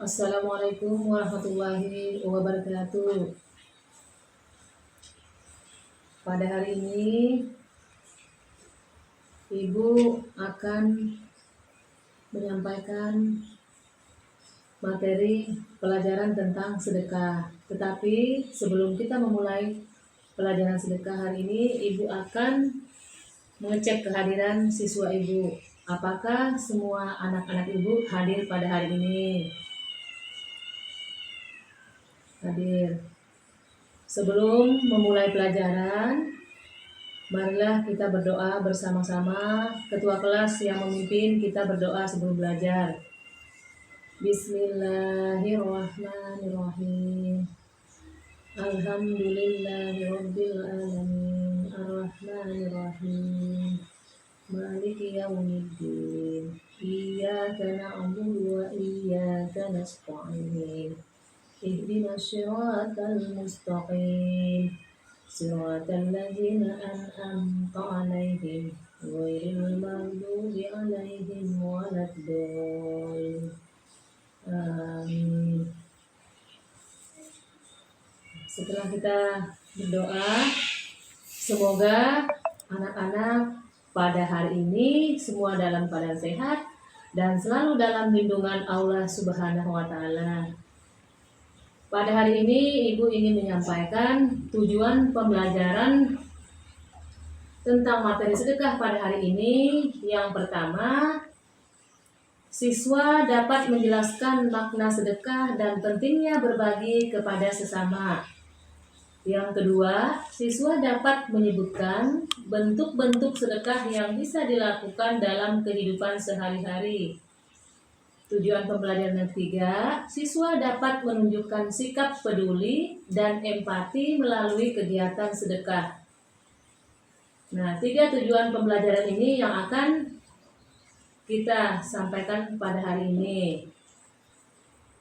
Assalamualaikum warahmatullahi wabarakatuh. Pada hari ini, Ibu akan menyampaikan materi pelajaran tentang sedekah. Tetapi sebelum kita memulai pelajaran sedekah hari ini, Ibu akan mengecek kehadiran siswa Ibu. Apakah semua anak-anak Ibu hadir pada hari ini? Hadir. Sebelum memulai pelajaran, marilah kita berdoa bersama-sama. Ketua kelas yang memimpin kita berdoa sebelum belajar. Bismillahirrahmanirrahim. Alhamdulillahirabbil alamin. Arrahmanirrahim. Maliki yaumiddin. Iyyaka na'budu wa iyyaka nasta'in. Ihdinas siratal mustaqim. Siratal ladzina an'amta 'alaihim ghairil maghdubi 'alaihim waladdallin. Amin. Setelah kita berdoa, semoga anak-anak pada hari ini semua dalam keadaan sehat dan selalu dalam lindungan Allah Subhanahu wa taala. Pada hari ini Ibu ingin menyampaikan tujuan pembelajaran tentang materi sedekah pada hari ini. Yang pertama, siswa dapat menjelaskan makna sedekah dan pentingnya berbagi kepada sesama. Yang kedua, siswa dapat menyebutkan bentuk-bentuk sedekah yang bisa dilakukan dalam kehidupan sehari-hari. Tujuan pembelajaran yang ketiga, siswa dapat menunjukkan sikap peduli dan empati melalui kegiatan sedekah. Nah, 3 tujuan pembelajaran ini yang akan kita sampaikan pada hari ini.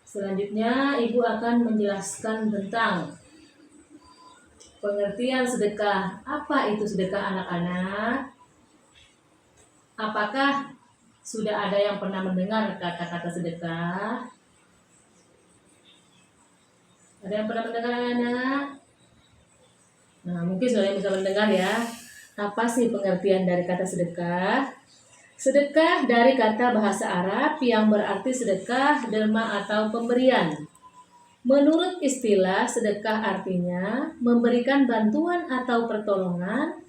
Selanjutnya, Ibu akan menjelaskan tentang pengertian sedekah. Apa itu sedekah anak-anak? Apakah sudah ada yang pernah mendengar kata-kata sedekah? Ada yang pernah mendengar anak? Nah, mungkin sudah yang bisa mendengar ya. Apa sih pengertian dari kata sedekah? Sedekah dari kata bahasa Arab yang berarti sedekah, derma atau pemberian. Menurut istilah, sedekah artinya memberikan bantuan atau pertolongan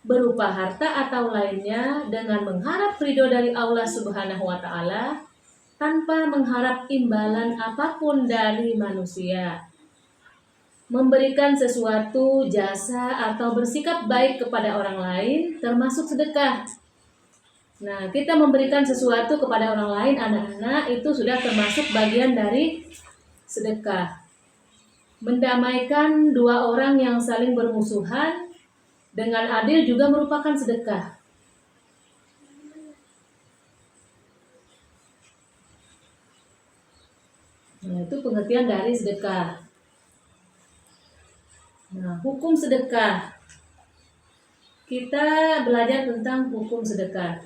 berupa harta atau lainnya dengan mengharap ridho dari Allah Subhanahu wa taala tanpa mengharap imbalan apapun dari manusia. Memberikan sesuatu, jasa, atau bersikap baik kepada orang lain termasuk sedekah. Nah, kita memberikan sesuatu kepada orang lain, anak-anak, itu sudah termasuk bagian dari sedekah. Mendamaikan 2 orang yang saling bermusuhan dengan adil juga merupakan sedekah. Nah, itu pengertian dari sedekah. Nah, hukum sedekah. Kita belajar tentang hukum sedekah.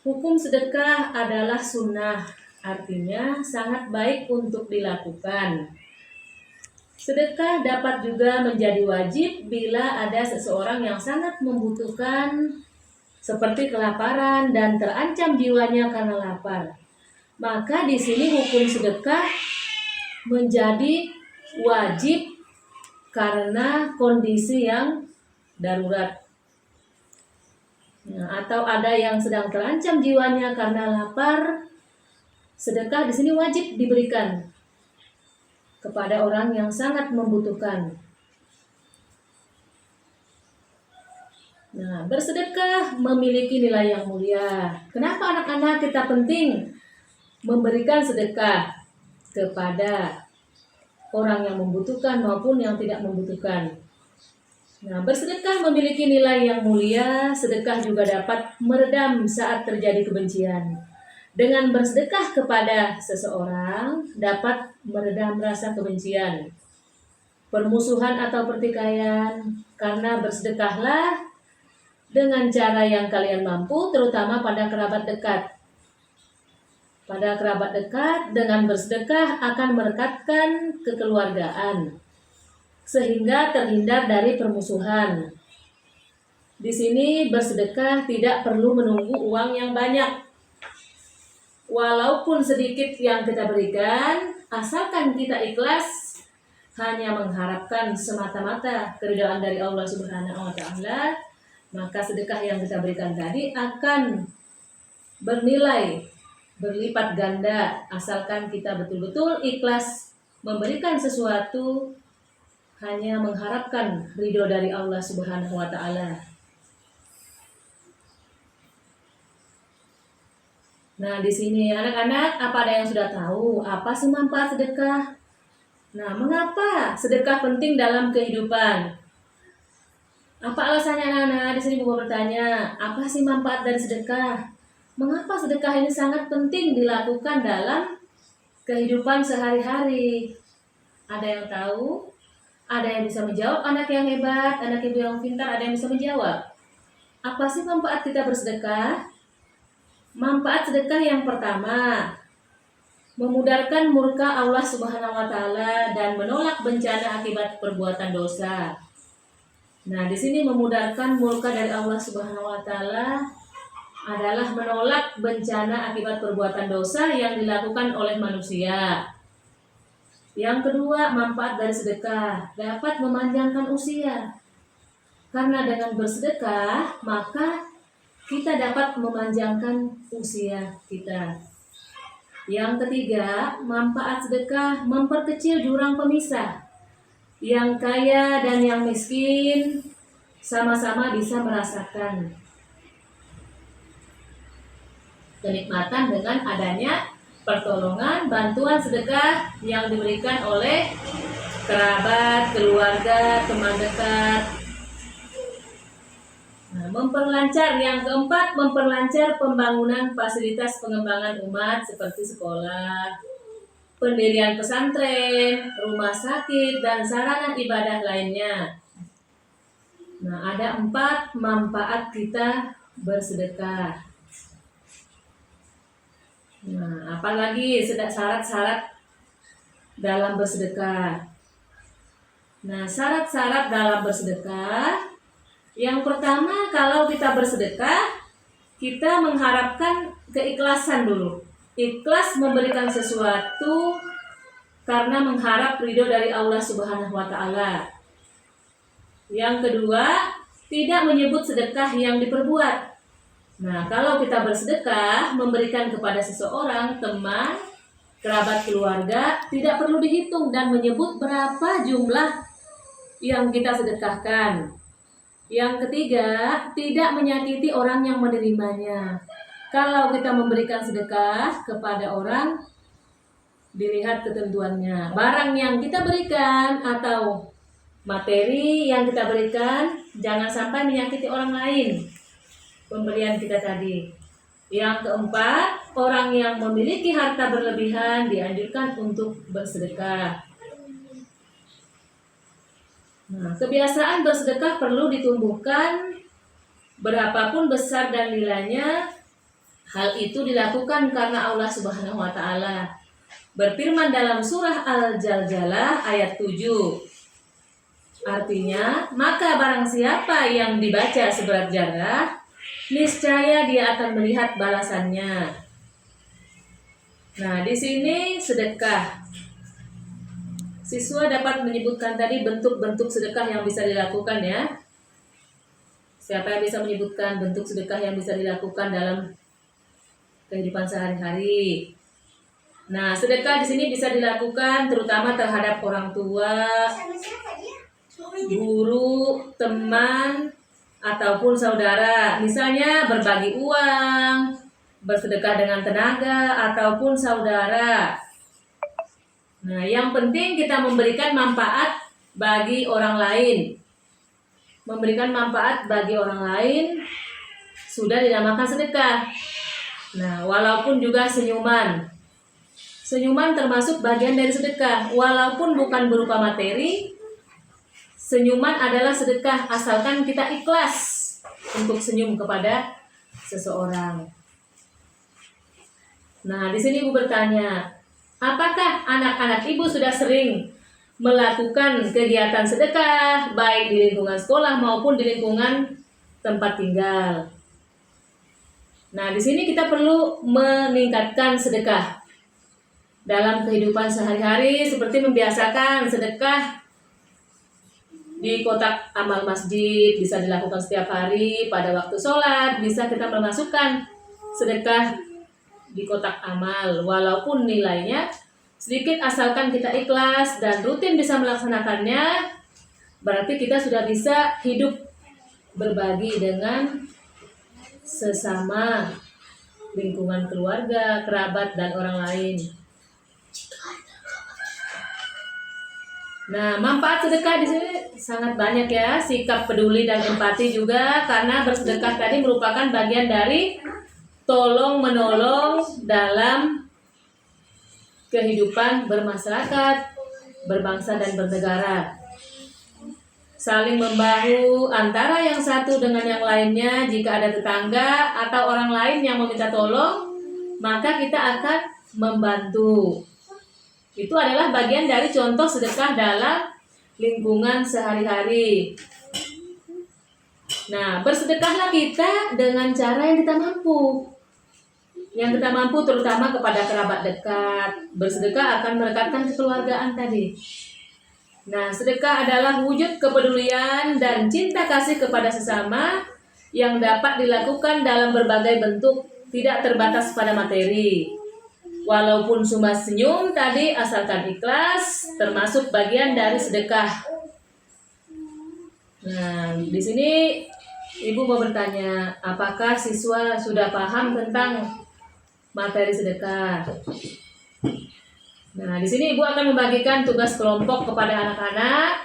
Hukum sedekah adalah sunnah, artinya sangat baik untuk dilakukan. Sedekah dapat juga menjadi wajib bila ada seseorang yang sangat membutuhkan, seperti kelaparan dan terancam jiwanya karena lapar. Maka di sini hukum sedekah menjadi wajib karena kondisi yang darurat. Nah, atau ada yang sedang terancam jiwanya karena lapar, sedekah di sini wajib diberikan kepada orang yang sangat membutuhkan. Nah, bersedekah memiliki nilai yang mulia. Kenapa anak-anak kita penting memberikan sedekah kepada orang yang membutuhkan maupun yang tidak membutuhkan? Nah, bersedekah memiliki nilai yang mulia. Sedekah juga dapat meredam saat terjadi kebencian. Dengan bersedekah kepada seseorang dapat meredam rasa kebencian, permusuhan atau pertikaian. Karena bersedekahlah dengan cara yang kalian mampu, terutama pada kerabat dekat. pada kerabat dekat. Dengan bersedekah akan merekatkan kekeluargaan sehingga terhindar dari permusuhan. Di sini bersedekah tidak perlu menunggu uang yang banyak. Walaupun sedikit yang kita berikan, asalkan kita ikhlas, hanya mengharapkan semata-mata keridhaan dari Allah Subhanahu wa Ta'ala, maka sedekah yang kita berikan tadi akan bernilai berlipat ganda, asalkan kita betul-betul ikhlas memberikan sesuatu hanya mengharapkan ridho dari Allah Subhanahu wa Ta'ala. Nah, di sini anak-anak, apa ada yang sudah tahu apa sih manfaat sedekah? Nah, mengapa sedekah penting dalam kehidupan? Apa alasannya anak-anak? Di sini Ibu bertanya, apa sih manfaat dari sedekah? Mengapa sedekah ini sangat penting dilakukan dalam kehidupan sehari-hari? Ada yang tahu? Ada yang bisa menjawab? Anak yang hebat, anak ibu yang pintar, ada yang bisa menjawab. Apa sih manfaat kita bersedekah? Manfaat sedekah yang pertama, memudarkan murka Allah Subhanahu wa Ta'ala dan menolak bencana akibat perbuatan dosa. Nah, di sini memudarkan murka dari Allah Subhanahu wa Ta'ala adalah menolak bencana akibat perbuatan dosa yang dilakukan oleh manusia. Yang kedua, manfaat dari sedekah dapat memanjangkan usia. Karena dengan bersedekah, maka kita dapat memanjangkan usia kita. Yang ketiga, manfaat sedekah memperkecil jurang pemisah. Yang kaya dan yang miskin sama-sama bisa merasakan kenikmatan dengan adanya pertolongan, bantuan sedekah yang diberikan oleh kerabat, keluarga, teman dekat. Nah, memperlancar, yang keempat, memperlancar pembangunan fasilitas pengembangan umat seperti sekolah, pendirian pesantren, rumah sakit, dan sarana ibadah lainnya. Nah, ada 4 manfaat kita bersedekah. Nah, apalagi syarat-syarat dalam bersedekah. Nah, syarat-syarat dalam bersedekah, yang pertama, kalau kita bersedekah, kita mengharapkan keikhlasan dulu. Ikhlas memberikan sesuatu karena mengharap ridho dari Allah Subhanahu wa Ta'ala. Yang kedua, tidak menyebut sedekah yang diperbuat. Nah, kalau kita bersedekah, memberikan kepada seseorang, teman, kerabat, keluarga, tidak perlu dihitung dan menyebut berapa jumlah yang kita sedekahkan. Yang ketiga, tidak menyakiti orang yang menerimanya. Kalau kita memberikan sedekah kepada orang, dilihat ketentuannya. Barang yang kita berikan atau materi yang kita berikan, jangan sampai menyakiti orang lain. Pemberian kita tadi. Yang keempat, orang yang memiliki harta berlebihan dianjurkan untuk bersedekah. Nah, kebiasaan bersedekah perlu ditumbuhkan berapapun besar dan nilainya. Hal itu dilakukan karena Allah Subhanahu wa Ta'ala berfirman dalam surah Al-Zalzalah ayat 7. Artinya, maka barang siapa yang dibaca seberat zarah, niscaya dia akan melihat balasannya. Nah, di sini sedekah. Siswa dapat menyebutkan tadi bentuk-bentuk sedekah yang bisa dilakukan ya. Siapa yang bisa menyebutkan bentuk sedekah yang bisa dilakukan dalam kehidupan sehari-hari? Nah, sedekah di sini bisa dilakukan terutama terhadap orang tua, guru, teman, ataupun saudara. Misalnya berbagi uang, bersedekah dengan tenaga, ataupun saudara. Nah, yang penting kita memberikan manfaat bagi orang lain. Memberikan manfaat bagi orang lain sudah dinamakan sedekah. Nah, walaupun juga senyuman. Senyuman termasuk bagian dari sedekah. Walaupun bukan berupa materi, senyuman adalah sedekah asalkan kita ikhlas untuk senyum kepada seseorang. Nah, di sini Ibu bertanya, apakah anak-anak Ibu sudah sering melakukan kegiatan sedekah baik di lingkungan sekolah maupun di lingkungan tempat tinggal? Nah, di sini kita perlu meningkatkan sedekah dalam kehidupan sehari-hari, seperti membiasakan sedekah di kotak amal masjid, bisa dilakukan setiap hari pada waktu sholat, bisa kita memasukkan sedekah di kotak amal walaupun nilainya sedikit, asalkan kita ikhlas dan rutin bisa melaksanakannya, berarti kita sudah bisa hidup berbagi dengan sesama lingkungan keluarga, kerabat, dan orang lain. Nah, manfaat sedekah di sini sangat banyak ya, sikap peduli dan empati juga, karena bersedekah tadi merupakan bagian dari tolong menolong dalam kehidupan bermasyarakat, berbangsa dan bernegara. Saling membahu antara yang satu dengan yang lainnya. Jika ada tetangga atau orang lain yang meminta tolong, maka kita akan membantu. Itu adalah bagian dari contoh sedekah dalam lingkungan sehari-hari. Nah, bersedekahlah kita dengan cara yang kita mampu. Yang kita mampu terutama kepada kerabat dekat. Bersedekah akan merekatkan kekeluargaan tadi. Nah, sedekah adalah wujud kepedulian dan cinta kasih kepada sesama yang dapat dilakukan dalam berbagai bentuk, tidak terbatas pada materi. Walaupun cuma senyum tadi, asalkan ikhlas, termasuk bagian dari sedekah. Nah, di sini Ibu mau bertanya, apakah siswa sudah paham tentang materi sedekah? Nah, di sini Ibu akan membagikan tugas kelompok kepada anak-anak.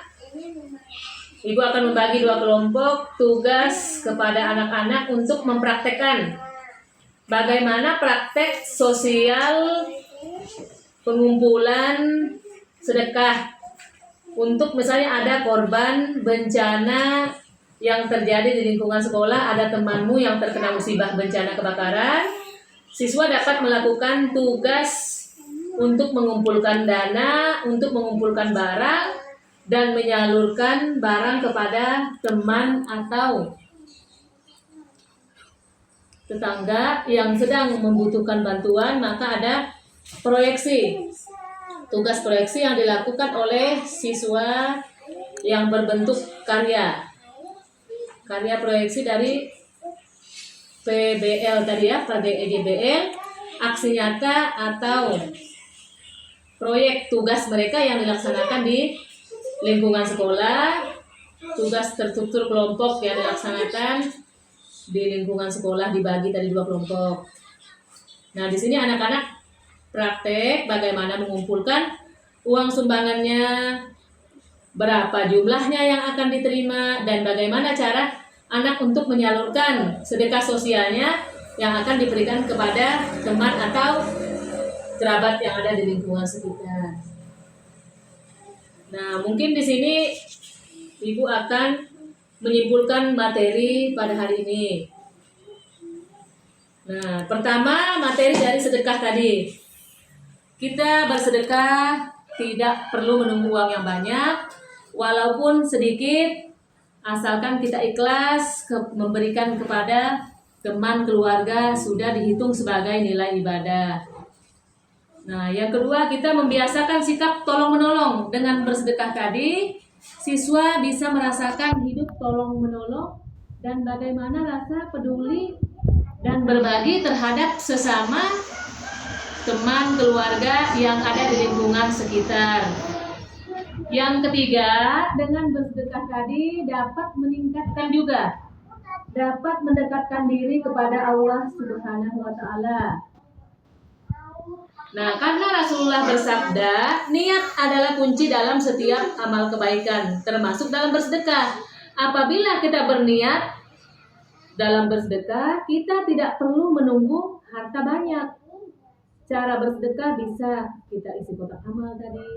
Ibu akan membagi 2 kelompok tugas kepada anak-anak untuk mempraktekkan bagaimana praktek sosial pengumpulan sedekah. Untuk misalnya ada korban bencana yang terjadi di lingkungan sekolah, ada temanmu yang terkena musibah bencana kebakaran, siswa dapat melakukan tugas untuk mengumpulkan dana, untuk mengumpulkan barang, dan menyalurkan barang kepada teman atau tetangga yang sedang membutuhkan bantuan. Maka ada proyeksi, tugas proyeksi yang dilakukan oleh siswa yang berbentuk karya proyeksi dari PBL tadi ya, PGBL, aksi nyata atau proyek tugas mereka yang dilaksanakan di lingkungan sekolah, tugas terstruktur kelompok yang dilaksanakan di lingkungan sekolah dibagi tadi 2 kelompok. Nah, di sini anak-anak praktek bagaimana mengumpulkan uang sumbangannya, berapa jumlahnya yang akan diterima, dan bagaimana cara anak untuk menyalurkan sedekah sosialnya yang akan diberikan kepada teman atau kerabat yang ada di lingkungan sekitar. Nah, mungkin di sini Ibu akan menyimpulkan materi pada hari ini. Nah, pertama materi dari sedekah tadi. Kita bersedekah tidak perlu menunggu uang yang banyak, walaupun sedikit, asalkan kita ikhlas memberikan kepada teman keluarga, sudah dihitung sebagai nilai ibadah. Nah, yang kedua, kita membiasakan sikap tolong-menolong. Dengan bersedekah tadi, siswa bisa merasakan hidup tolong-menolong dan bagaimana rasa peduli dan berbagi terhadap sesama teman keluarga yang ada di lingkungan sekitar. Yang ketiga, dengan bersedekah tadi dapat meningkatkan juga, dapat mendekatkan diri kepada Allah Subhanahu wa Ta'ala. Nah, karena Rasulullah bersabda, niat adalah kunci dalam setiap amal kebaikan, termasuk dalam bersedekah. Apabila kita berniat dalam bersedekah, kita tidak perlu menunggu harta banyak. Cara bersedekah bisa kita isi kotak amal tadi.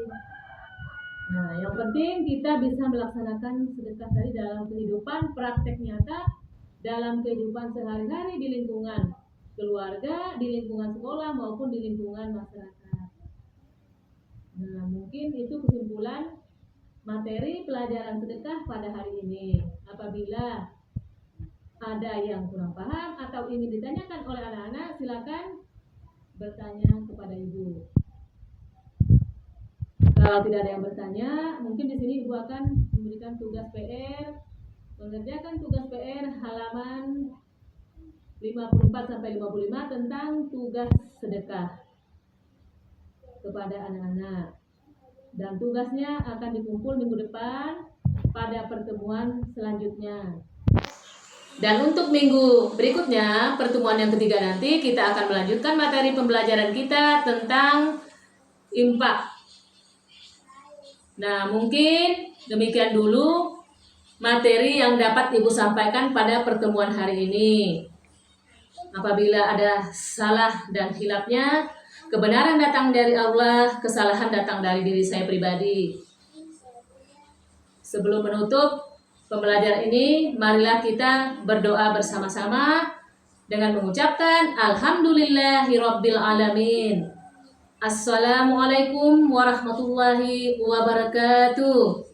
Nah, yang penting kita bisa melaksanakan sedekah tadi dalam kehidupan praktek nyata, dalam kehidupan sehari-hari di lingkungan. keluarga, di lingkungan sekolah maupun di lingkungan masyarakat. Nah, mungkin itu kesimpulan materi pelajaran sedekah pada hari ini. Apabila ada yang kurang paham atau ingin ditanyakan oleh anak-anak, silakan bertanya kepada Ibu. Kalau tidak ada yang bertanya, mungkin di sini Ibu akan memberikan tugas PR, mengerjakan tugas PR halaman 54 sampai 55 tentang tugas sedekah kepada anak-anak. Dan tugasnya akan dikumpul minggu depan pada pertemuan selanjutnya. Dan untuk minggu berikutnya, pertemuan yang ketiga nanti, kita akan melanjutkan materi pembelajaran kita tentang infak. Nah, mungkin demikian dulu materi yang dapat Ibu sampaikan pada pertemuan hari ini. Apabila ada salah dan hilafnya, kebenaran datang dari Allah, kesalahan datang dari diri saya pribadi. Sebelum menutup pembelajaran ini, marilah kita berdoa bersama-sama dengan mengucapkan Alhamdulillahirabbil alamin. Assalamualaikum warahmatullahi wabarakatuh.